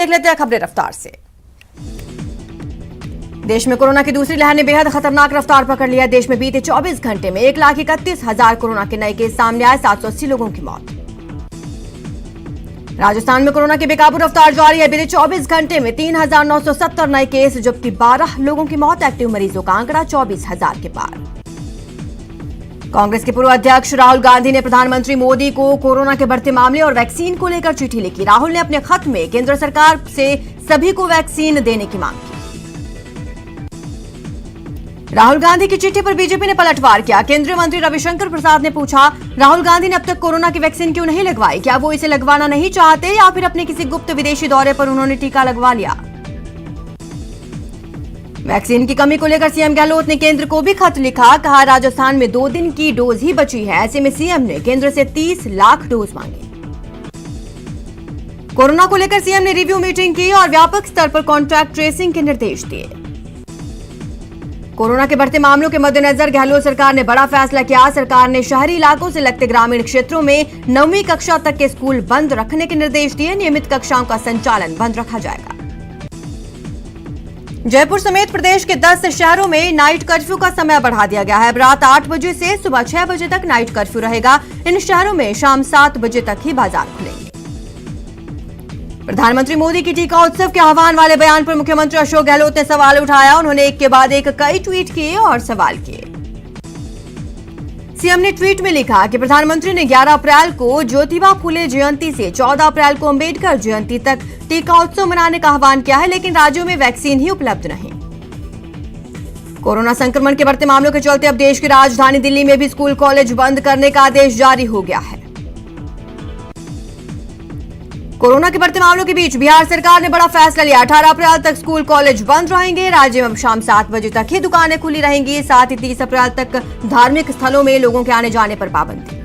देख लेते हैं खबरें रफ्तार से। देश में कोरोना की दूसरी लहर ने बेहद खतरनाक रफ्तार पकड़ लिया। देश में बीते 24 घंटे में 1,31,000 कोरोना के नए केस सामने आए, 780 लोगों की मौत। राजस्थान में कोरोना की बेकाबू रफ्तार जारी है। बीते 24 घंटे में 3,970 नए केस, जबकि 12 लोगों की मौत। एक्टिव मरीजों का आंकड़ा 24,000 के पार। कांग्रेस के पूर्व अध्यक्ष राहुल गांधी ने प्रधानमंत्री मोदी को कोरोना के बढ़ते मामले और वैक्सीन को लेकर चिट्ठी लिखी। राहुल ने अपने खत में केंद्र सरकार से सभी को वैक्सीन देने की मांग की। राहुल गांधी की चिट्ठी पर बीजेपी ने पलटवार किया। केंद्रीय मंत्री रविशंकर प्रसाद ने पूछा, राहुल गांधी ने अब तक कोरोना की वैक्सीन क्यों नहीं लगवाई? क्या वो इसे लगवाना नहीं चाहते या फिर अपने किसी गुप्त विदेशी दौरे पर उन्होंने टीका लगवा लिया? वैक्सीन की कमी को लेकर सीएम गहलोत ने केंद्र को भी खत लिखा। कहा, राजस्थान में 2 दिन की डोज ही बची है, ऐसे में सीएम ने केंद्र से 30 लाख डोज मांगी। कोरोना को लेकर सीएम ने रिव्यू मीटिंग की और व्यापक स्तर पर कॉन्ट्रैक्ट ट्रेसिंग के निर्देश दिए। कोरोना के बढ़ते मामलों के मद्देनजर गहलोत सरकार ने बड़ा फैसला किया। सरकार ने शहरी इलाकों से लगते ग्रामीण क्षेत्रों में 9वीं कक्षा तक के स्कूल बंद रखने के निर्देश दिए। नियमित कक्षाओं का संचालन बंद रखा जाएगा। जयपुर समेत प्रदेश के 10 शहरों में नाइट कर्फ्यू का समय बढ़ा दिया गया है। अब रात 8 बजे से सुबह 6 बजे तक नाइट कर्फ्यू रहेगा। इन शहरों में शाम 7 बजे तक ही बाजार खुलेंगे। प्रधानमंत्री मोदी की टीका उत्सव के आह्वान वाले बयान पर मुख्यमंत्री अशोक गहलोत ने सवाल उठाया। उन्होंने एक के बाद एक कई ट्वीट किए और सवाल किए। सीएम ने ट्वीट में लिखा कि प्रधानमंत्री ने 11 अप्रैल को ज्योतिबा फुले जयंती से 14 अप्रैल को अंबेडकर जयंती तक टीका उत्सव मनाने का आह्वान किया है, लेकिन राज्यों में वैक्सीन ही उपलब्ध नहीं। कोरोना संक्रमण के बढ़ते मामलों के चलते अब देश की राजधानी दिल्ली में भी स्कूल कॉलेज बंद करने का आदेश जारी हो गया है। कोरोना के बढ़ते मामलों के बीच बिहार सरकार ने बड़ा फैसला लिया। 18 अप्रैल तक स्कूल कॉलेज बंद रहेंगे। राज्य में शाम 7 बजे तक ही दुकानें खुली रहेंगी। साथ ही 30 अप्रैल तक धार्मिक स्थलों में लोगों के आने जाने पर पाबंदी।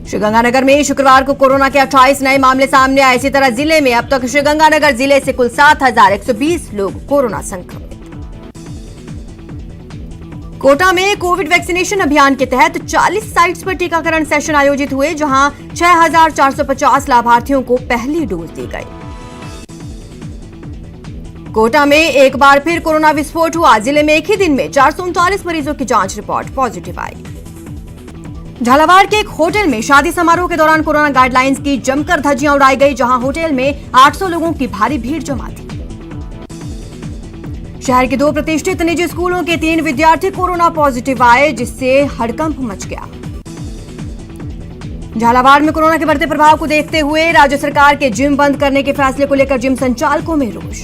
श्रीगंगानगर में शुक्रवार को कोरोना के 28 नए मामले सामने आए। इसी तरह जिले में अब तक श्रीगंगानगर जिले से कुल 7,120 लोग कोरोना संक्रमित। कोटा में कोविड वैक्सीनेशन अभियान के तहत 40 साइट्स पर टीकाकरण सेशन आयोजित हुए, जहां 6,450 लाभार्थियों को पहली डोज दी गई। कोटा में एक बार फिर कोरोना विस्फोट हुआ। जिले में एक ही दिन में 439 मरीजों की जांच रिपोर्ट पॉजिटिव आई। झालावाड़ के एक होटल में शादी समारोह के दौरान कोरोना गाइडलाइंस की जमकर धज्जियां उड़ाई गई, जहां होटल में 800 लोगों की भारी भीड़ जमा थी। शहर के 2 प्रतिष्ठित निजी स्कूलों के 3 विद्यार्थी कोरोना पॉजिटिव आए, जिससे हड़कंप मच गया। झालावाड़ में कोरोना के बढ़ते प्रभाव को देखते हुए राज्य सरकार के जिम बंद करने के फैसले को लेकर जिम संचालकों में रोष।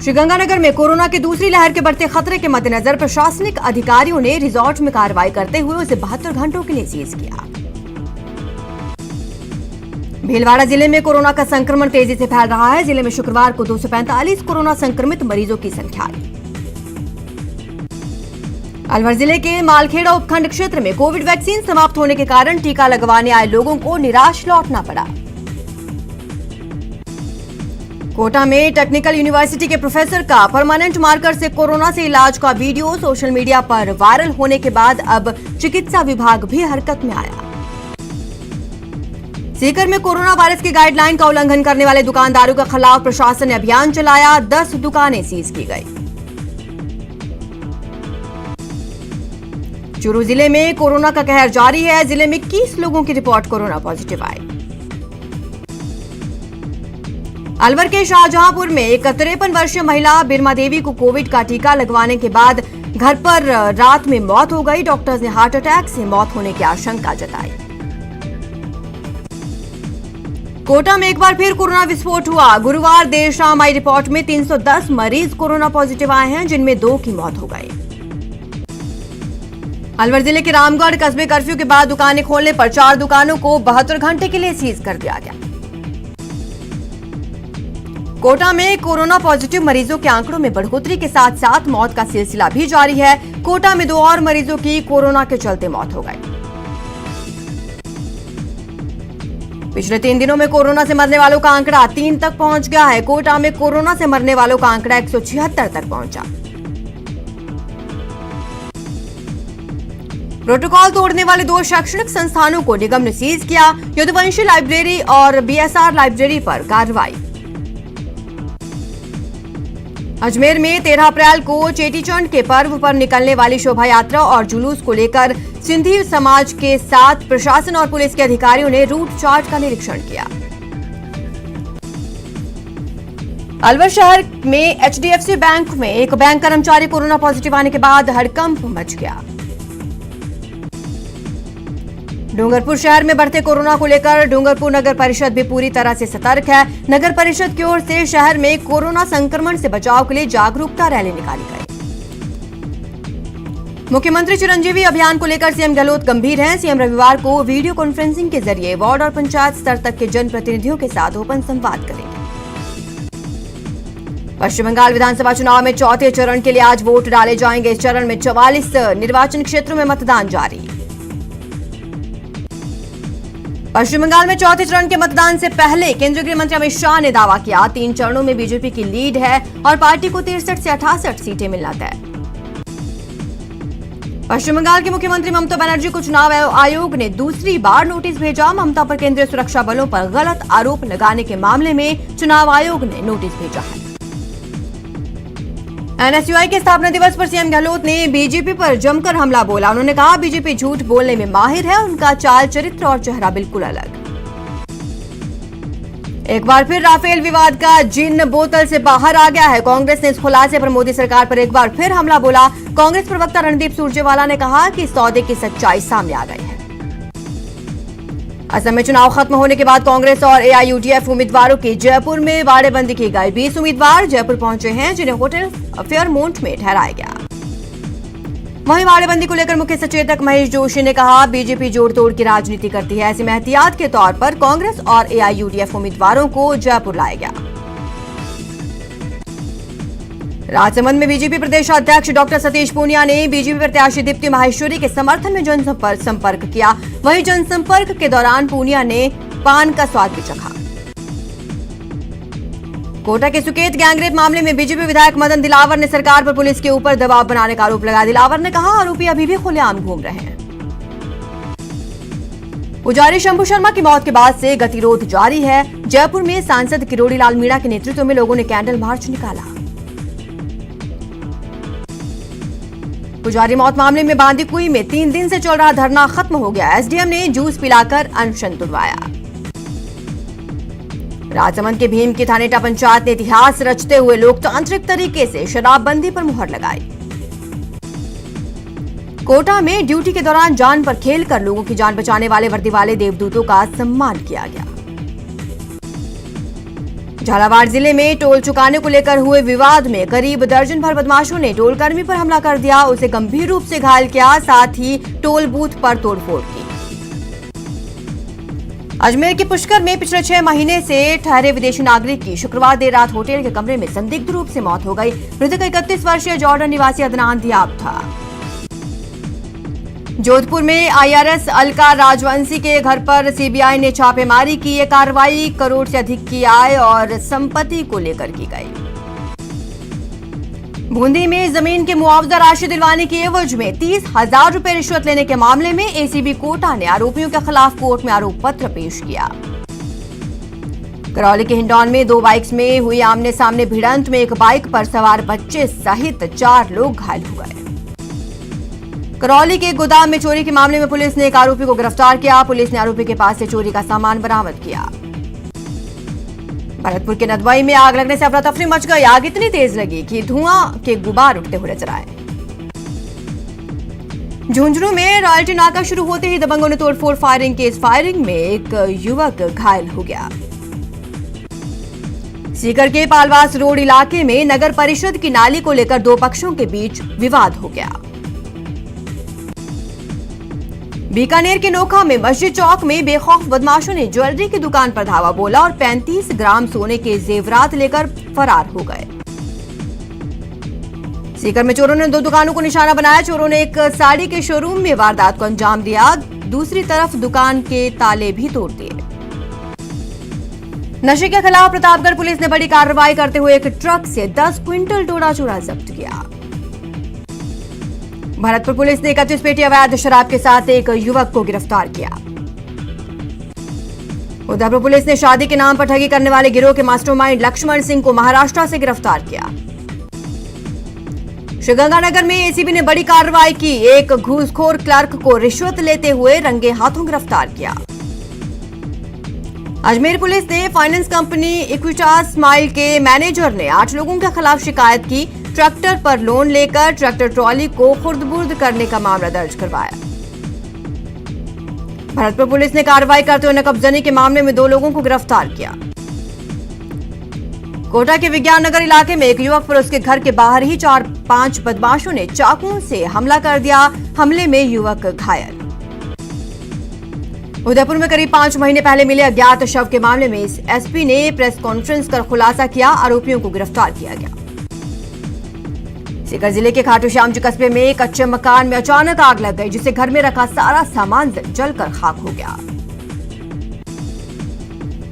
श्रीगंगानगर में कोरोना की दूसरी लहर के बढ़ते खतरे के मद्देनजर प्रशासनिक अधिकारियों ने रिजॉर्ट में कार्रवाई करते हुए उसे 72 घंटों के लिए सीज किया। भीलवाड़ा जिले में कोरोना का संक्रमण तेजी से फैल रहा है। जिले में शुक्रवार को 245 कोरोना संक्रमित मरीजों की संख्या आई। अलवर जिले के मालखेड़ा उपखंड क्षेत्र में कोविड वैक्सीन समाप्त होने के कारण टीका लगवाने आए लोगों को निराश लौटना पड़ा। कोटा में टेक्निकल यूनिवर्सिटी के प्रोफेसर का परमानेंट मार्कर से कोरोना से इलाज का वीडियो सोशल मीडिया पर वायरल होने के बाद अब चिकित्सा विभाग भी हरकत में आया। सीकर में कोरोना वायरस की गाइडलाइन का उल्लंघन करने वाले दुकानदारों के खिलाफ प्रशासन ने अभियान चलाया। 10 दुकानें सीज की गई। चूरू जिले में कोरोना का कहर जारी है। जिले में 21 लोगों की रिपोर्ट कोरोना पॉजिटिव आई। अलवर के शाहजहांपुर में एक 53 वर्षीय महिला बिरमा देवी को कोविड का टीका लगवाने के बाद घर पर रात में मौत हो गई। डॉक्टर्स ने हार्ट अटैक से मौत होने की आशंका जताई। कोटा में एक बार फिर कोरोना विस्फोट हुआ। गुरुवार देर शाम आई रिपोर्ट में 310 मरीज कोरोना पॉजिटिव आए हैं, जिनमें 2 की मौत हो गई। अलवर जिले के रामगढ़ कस्बे कर्फ्यू के बाद दुकानें खोलने पर 4 दुकानों को 72 घंटे के लिए सीज कर दिया गया। कोटा में कोरोना पॉजिटिव मरीजों के आंकड़ों में बढ़ोतरी के साथ साथ मौत का सिलसिला भी जारी है। कोटा में 2 और मरीजों की कोरोना के चलते मौत हो गई। पिछले 3 दिनों में कोरोना से मरने वालों का आंकड़ा 3 तक पहुंच गया है। कोटा में कोरोना से मरने वालों का आंकड़ा 176 तक पहुंचा। प्रोटोकॉल तोड़ने वाले 2 शैक्षणिक संस्थानों को निगम ने सीज किया। यदुवंशी लाइब्रेरी और बीएसआर लाइब्रेरी पर कार्रवाई। अजमेर में 13 अप्रैल को चेटीचंड के पर्व पर निकलने वाली शोभा यात्रा और जुलूस को लेकर सिंधी समाज के साथ प्रशासन और पुलिस के अधिकारियों ने रूट चार्ट का निरीक्षण किया। अलवर शहर में एचडीएफसी बैंक में एक बैंक कर्मचारी कोरोना पॉजिटिव आने के बाद हड़कंप मच गया। डूंगरपुर शहर में बढ़ते कोरोना को लेकर डूंगरपुर नगर परिषद भी पूरी तरह से सतर्क है। नगर परिषद की ओर से शहर में कोरोना संक्रमण से बचाव के लिए जागरूकता रैली निकाली गई। मुख्यमंत्री चिरंजीवी अभियान को लेकर सीएम गहलोत गंभीर हैं। सीएम रविवार को वीडियो कॉन्फ्रेंसिंग के जरिए वार्ड और पंचायत स्तर तक के जनप्रतिनिधियों के साथ ओपन संवाद करेंगे। पश्चिम बंगाल विधानसभा चुनाव में चौथे चरण के लिए आज वोट डाले जाएंगे। इस चरण में 44 निर्वाचन क्षेत्रों में मतदान जारी। पश्चिम बंगाल में चौथे चरण के मतदान से पहले केंद्रीय गृह मंत्री अमित शाह ने दावा किया 3 चरणों में बीजेपी की लीड है और पार्टी को 63 से 68 सीटें मिलना तय। पश्चिम बंगाल के मुख्यमंत्री ममता बनर्जी को चुनाव आयोग ने दूसरी बार नोटिस भेजा। ममता पर केंद्रीय सुरक्षा बलों पर गलत आरोप लगाने के मामले में चुनाव आयोग ने नोटिस भेजा है। एनएसयूआई के स्थापना दिवस पर सीएम गहलोत ने बीजेपी पर जमकर हमला बोला। उन्होंने कहा बीजेपी झूठ बोलने में माहिर है, उनका चाल चरित्र और चेहरा बिल्कुल अलग। एक बार फिर राफेल विवाद का जिन बोतल से बाहर आ गया है। कांग्रेस ने इस खुलासे पर मोदी सरकार पर एक बार फिर हमला बोला। कांग्रेस प्रवक्ता रणदीप सुरजेवाला ने कहा कि इस सौदे की सच्चाई सामने आ गई है। असम में चुनाव खत्म होने के बाद कांग्रेस और एआईयूडीएफ उम्मीदवारों की जयपुर में वाड़ेबंदी की गई। 20 उम्मीदवार जयपुर पहुंचे हैं जिन्हें होटल फेयरमाउंट में ठहराया गया। वहीं वाड़ेबंदी को लेकर मुख्य सचेतक महेश जोशी ने कहा बीजेपी जोड़ तोड़ की राजनीति करती है। ऐसे में एहतियात के तौर पर कांग्रेस और एआईयूडीएफ उम्मीदवारों को जयपुर लाया गया। राजसमंद में बीजेपी प्रदेश अध्यक्ष डॉक्टर सतीश पूनिया ने बीजेपी प्रत्याशी दीप्ति माहेश्वरी के समर्थन में जनसंपर्क किया। वहीं जनसंपर्क के दौरान पूनिया ने पान का स्वाद भी चखा। कोटा के सुकेत गैंगरेप मामले में बीजेपी विधायक मदन दिलावर ने सरकार पर पुलिस के ऊपर दबाव बनाने का आरोप लगाया। दिलावर ने कहा आरोपी अभी भी खुलेआम घूम रहे हैं। पुजारी शंभू शर्मा की मौत के बाद से गतिरोध जारी है। जयपुर में सांसद किरोड़ी लाल मीणा के नेतृत्व में लोगों ने कैंडल मार्च निकाला। पुजारी मौत मामले में बांदीकुई में 3 दिन से चल रहा धरना खत्म हो गया। एसडीएम ने जूस पिलाकर अनशन तुड़वाया। राजसमंद के भीम की थानेटा पंचायत ने इतिहास रचते हुए लोकतांत्रिक तरीके से शराबबंदी पर मुहर लगाई। कोटा में ड्यूटी के दौरान जान पर खेलकर लोगों की जान बचाने वाले वर्दी वाले देवदूतों का सम्मान किया गया। झालावाड़ जिले में टोल चुकाने को लेकर हुए विवाद में करीब दर्जन भर बदमाशों ने टोल कर्मी पर हमला कर दिया, उसे गंभीर रूप से घायल किया, साथ ही टोल बूथ पर तोड़फोड़ की। अजमेर के पुष्कर में पिछले 6 महीने से ठहरे विदेशी नागरिक की शुक्रवार देर रात होटल के कमरे में संदिग्ध रूप से मौत हो गई। मृतक 31 वर्षीय जॉर्डन निवासी अदनान दियाब था। जोधपुर में आईआरएस अलका राजवंशी के घर पर सीबीआई ने छापेमारी की। ये कार्रवाई करोड़ से अधिक की आय और संपत्ति को लेकर की गई। बूंदी में जमीन के मुआवजा राशि दिलवाने की एवज में 30,000 रुपए रिश्वत लेने के मामले में एसीबी कोटा ने आरोपियों के खिलाफ कोर्ट में आरोप पत्र पेश किया। करौली के हिंडौन में 2 बाइक्स में हुई आमने सामने भिड़ंत में एक बाइक पर सवार बच्चे सहित 4 लोग घायल हो गए। करौली के गोदाम में चोरी के मामले में पुलिस ने एक आरोपी को गिरफ्तार किया। पुलिस ने आरोपी के पास से चोरी का सामान बरामद किया। भरतपुर के नदवाई में आग लगने से अफरा तफरी मच गई। आग इतनी तेज लगी कि धुआं के गुबार उठते हुए नजर आए। झुंझुनू में रॉयल्टी नाका शुरू होते ही दबंगों ने तोड़फोड़ फायरिंग की। इस फायरिंग में एक युवक घायल हो गया। सीकर के पालवास रोड इलाके में नगर परिषद की नाली को लेकर 2 पक्षों के बीच विवाद हो गया। बीकानेर के नोखा में मस्जिद चौक में बेखौफ बदमाशों ने ज्वेलरी की दुकान पर धावा बोला और 35 ग्राम सोने के जेवरात लेकर फरार हो गए। सीकर में चोरों ने 2 दुकानों को निशाना बनाया। चोरों ने एक साड़ी के शोरूम में वारदात को अंजाम दिया, दूसरी तरफ दुकान के ताले भी तोड़ दिए। नशे के खिलाफ प्रतापगढ़ पुलिस ने बड़ी कार्रवाई करते हुए एक ट्रक से 10 क्विंटल डोडा चूरा जब्त किया। भरतपुर पुलिस ने 31 पेटी अवैध शराब के साथ एक युवक को गिरफ्तार किया। उदयपुर पुलिस ने शादी के नाम पर ठगी करने वाले गिरोह के मास्टरमाइंड लक्ष्मण सिंह को महाराष्ट्र से गिरफ्तार किया। श्रीगंगानगर में एसीबी ने बड़ी कार्रवाई की। एक घूसखोर क्लर्क को रिश्वत लेते हुए रंगे हाथों गिरफ्तार किया। अजमेर पुलिस ने फाइनेंस कंपनी इक्विटास स्माइल के मैनेजर ने 8 लोगों के खिलाफ शिकायत की। ट्रैक्टर पर लोन लेकर ट्रैक्टर ट्रॉली को खुर्द-बुर्द करने का मामला दर्ज करवाया। भरतपुर पुलिस ने कार्रवाई करते हुए नकबजनी के मामले में 2 लोगों को गिरफ्तार किया। कोटा के विज्ञान नगर इलाके में एक युवक पर उसके घर के बाहर ही 4-5 बदमाशों ने चाकुओं से हमला कर दिया। हमले में युवक घायल। उदयपुर में करीब 5 महीने पहले मिले अज्ञात शव के मामले में एसपी ने प्रेस कॉन्फ्रेंस कर खुलासा किया। आरोपियों को गिरफ्तार किया गया। सीकर जिले के खाटू श्यामजी कस्बे में एक कच्चे मकान में अचानक आग लग गई, जिससे घर में रखा सारा सामान जलकर खाक हो गया।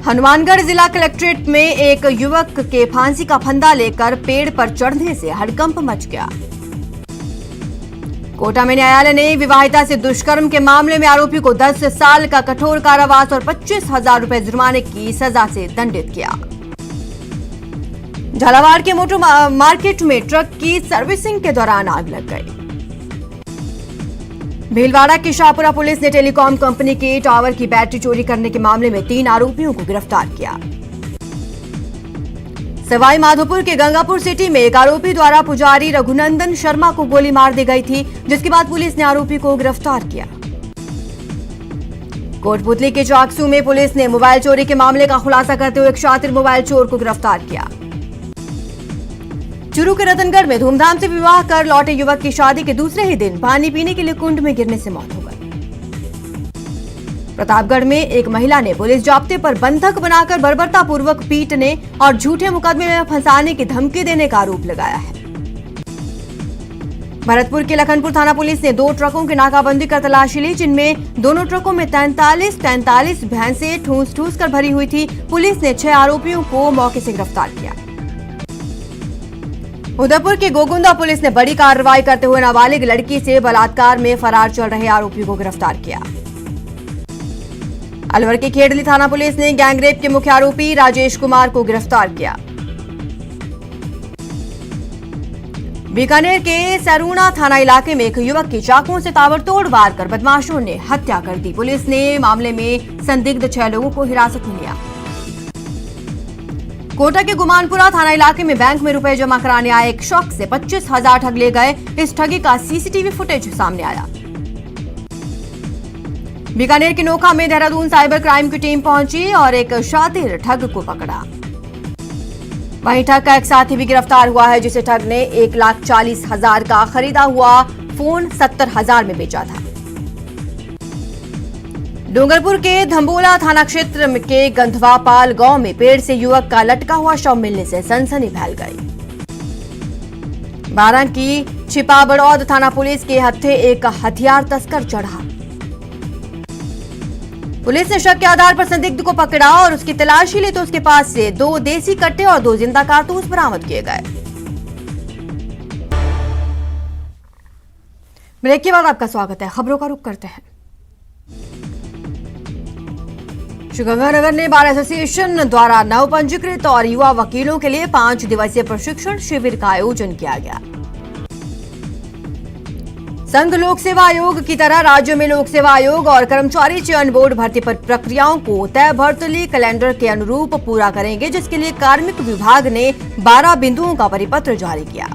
हनुमानगढ़ जिला कलेक्ट्रेट में एक युवक के फांसी का फंदा लेकर पेड़ पर चढ़ने से हड़कंप मच गया। कोटा में न्यायालय ने विवाहिता से दुष्कर्म के मामले में आरोपी को 10 साल का कठोर कारावास और 25,000 रुपए जुर्माने की सजा से दंडित किया। झालावाड़ के मोटर मार्केट में ट्रक की सर्विसिंग के दौरान आग लग गई। भीलवाड़ा की शाहपुरा पुलिस ने टेलीकॉम कंपनी के टावर की बैटरी चोरी करने के मामले में 3 आरोपियों को गिरफ्तार किया। सवाई माधोपुर के गंगापुर सिटी में एक आरोपी द्वारा पुजारी रघुनंदन शर्मा को गोली मार दी गई थी, जिसके बाद पुलिस ने आरोपी को गिरफ्तार किया। कोटपुतली के चाकसू में पुलिस ने मोबाइल चोरी के मामले का खुलासा करते हुए एक शातिर मोबाइल चोर को गिरफ्तार किया। चूरू के रतनगढ़ में धूमधाम से विवाह कर लौटे युवक की शादी के दूसरे ही दिन पानी पीने के लिए कुंड में गिरने से मौत हो गई। प्रतापगढ़ में एक महिला ने पुलिस जाब्ते पर बंधक बनाकर बर्बरतापूर्वक पीटने और झूठे मुकदमे में फंसाने की धमकी देने का आरोप लगाया है। भरतपुर के लखनपुर थाना पुलिस ने 2 ट्रकों की नाकाबंदी कर तलाशी ली, जिनमें दोनों ट्रकों में 43 भैंसें ठूस कर भरी हुई थी। पुलिस ने 6 आरोपियों को मौके से गिरफ्तार किया। उदयपुर की गोगुंदा पुलिस ने बड़ी कार्रवाई करते हुए नाबालिग लड़की से बलात्कार में फरार चल रहे आरोपी को गिरफ्तार किया। अलवर की खेड़ली थाना पुलिस ने गैंगरेप के मुख्य आरोपी राजेश कुमार को गिरफ्तार किया। बीकानेर के सरूणा थाना इलाके में एक युवक की चाकुओं से ताबड़तोड़ वार कर बदमाशों ने हत्या कर दी। पुलिस ने मामले में संदिग्ध 6 लोगों को हिरासत में लिया। कोटा के गुमानपुरा थाना इलाके में बैंक में रुपए जमा कराने आए एक शख्स से 25,000 ठग ले गए। इस ठगी का सीसीटीवी फुटेज सामने आया। बीकानेर के नोखा में देहरादून साइबर क्राइम की टीम पहुंची और एक शातिर ठग को पकड़ा। वहीं ठग का एक साथी भी गिरफ्तार हुआ है, जिसे ठग ने 1,40,000 का खरीदा हुआ फोन 70,000 में बेचा था। डूंगरपुर के धंबोला थाना क्षेत्र के गंधवापाल गांव में पेड़ से युवक का लटका हुआ शव मिलने से सनसनी फैल गई। बारां की छिपाबड़ौद थाना पुलिस के हत्थे एक हथियार तस्कर चढ़ा। पुलिस ने शक के आधार पर संदिग्ध को पकड़ा और उसकी तलाशी ली तो उसके पास से 2 देसी कट्टे और 2 जिंदा कारतूस बरामद किए गए। ब्रेक के बाद आपका स्वागत है। खबरों का रुख करते हैं। श्रीगंगानगर ने बार एसोसिएशन द्वारा नवपंजीकृत और युवा वकीलों के लिए 5 दिवसीय प्रशिक्षण शिविर का आयोजन किया गया। संघ लोक सेवा आयोग की तरह राज्य में लोक सेवा आयोग और कर्मचारी चयन बोर्ड भर्ती पर प्रक्रियाओं को तय भर्ती कैलेंडर के अनुरूप पूरा करेंगे, जिसके लिए कार्मिक विभाग ने 12 बिंदुओं का परिपत्र जारी किया।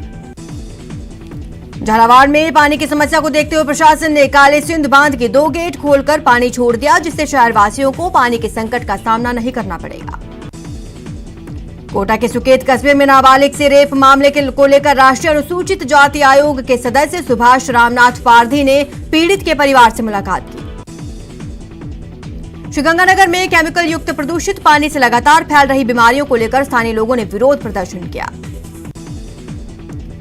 झालावाड़ में पानी की समस्या को देखते हुए प्रशासन ने काले सिंध बांध के 2 गेट खोलकर पानी छोड़ दिया, जिससे शहरवासियों को पानी के संकट का सामना नहीं करना पड़ेगा। कोटा के सुकेत कस्बे में नाबालिग से रेप मामले को लेकर राष्ट्रीय अनुसूचित जाति आयोग के सदस्य सुभाष रामनाथ पारधी ने पीड़ित के परिवार से मुलाकात की। श्रीगंगानगर में केमिकल युक्त प्रदूषित पानी से लगातार फैल रही बीमारियों को लेकर स्थानीय लोगों ने विरोध प्रदर्शन किया।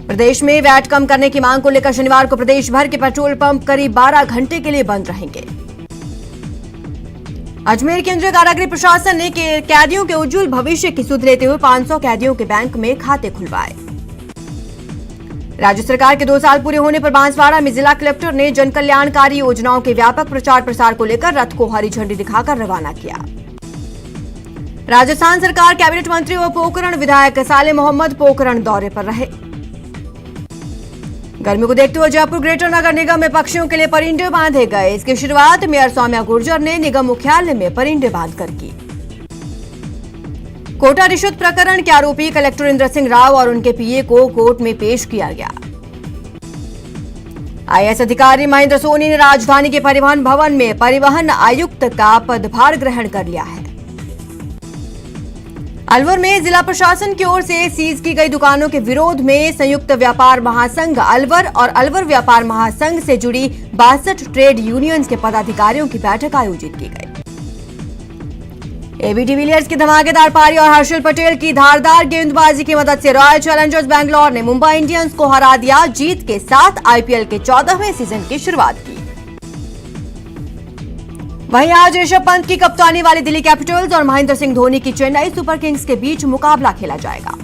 प्रदेश में वैट कम करने की मांग को लेकर शनिवार को प्रदेश भर के पेट्रोल पंप करीब 12 घंटे के लिए बंद रहेंगे। अजमेर केंद्रीय कारागृह प्रशासन ने कैदियों के उज्जवल भविष्य की सुध लेते हुए 500 कैदियों के बैंक में खाते खुलवाए। राज्य सरकार के 2 साल पूरे होने पर बांसवाड़ा में जिला कलेक्टर ने जन कल्याणकारी योजनाओं के व्यापक प्रचार प्रसार को लेकर रथ को हरी झंडी दिखाकर रवाना किया। राजस्थान सरकार कैबिनेट मंत्री व पोखरण विधायक साले मोहम्मद पोखरण दौरे पर रहे। गर्मी को देखते हुए जयपुर ग्रेटर नगर निगम में पक्षियों के लिए परिंदे बांधे गए। इसकी शुरुआत मेयर सौम्या गुर्जर ने निगम मुख्यालय में परिंदे बांधकर की। कोटा रिश्वत प्रकरण के आरोपी कलेक्टर इंद्र सिंह राव और उनके पीए को कोर्ट में पेश किया गया। आईएएस अधिकारी महेंद्र सोनी ने राजधानी के परिवहन भवन में परिवहन आयुक्त का पदभार ग्रहण कर लिया है। अलवर में जिला प्रशासन की ओर से सीज की गई दुकानों के विरोध में संयुक्त व्यापार महासंघ अलवर और अलवर व्यापार महासंघ से जुड़ी 62 ट्रेड यूनियंस के पदाधिकारियों की बैठक आयोजित की गई। एबी डिविलियर्स की धमाकेदार पारी और हर्षल पटेल की धारदार गेंदबाजी की मदद से रॉयल चैलेंजर्स बैंगलोर ने मुंबई इंडियंस को हरा दिया। जीत के साथ आईपीएल के 14वें सीजन की शुरुआत की। वहीं आज ऋषभ पंत की कप्तानी वाली दिल्ली कैपिटल्स और महेंद्र सिंह धोनी की चेन्नई सुपर किंग्स के बीच मुकाबला खेला जाएगा।